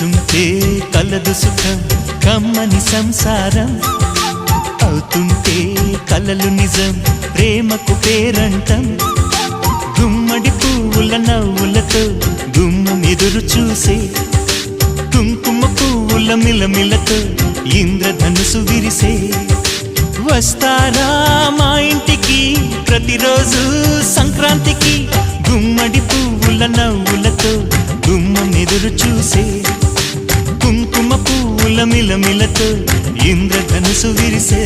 కలిసుంటే కలదు సుఖం కమ్మని సంసారం అవుతుంటే కలలు నిజం ప్రేమకు పేరంటం గుమ్మడి పువ్వుల నవ్వులతో గుమ్మం ఎదురు చూసే కుంకుమ పువ్వుల మిలమిలతో ఇంద్రధనుసు విరిసే వస్తారా మా ఇంటికి ప్రతిరోజు సంక్రాంతికి గుమ్మడి పువ్వుల నవ్వులతో గుమ్మం ఎదురు చూసే కుంకుమ పువ్వుల మిలమిలతో ఇంద్రధనుసు విరిసే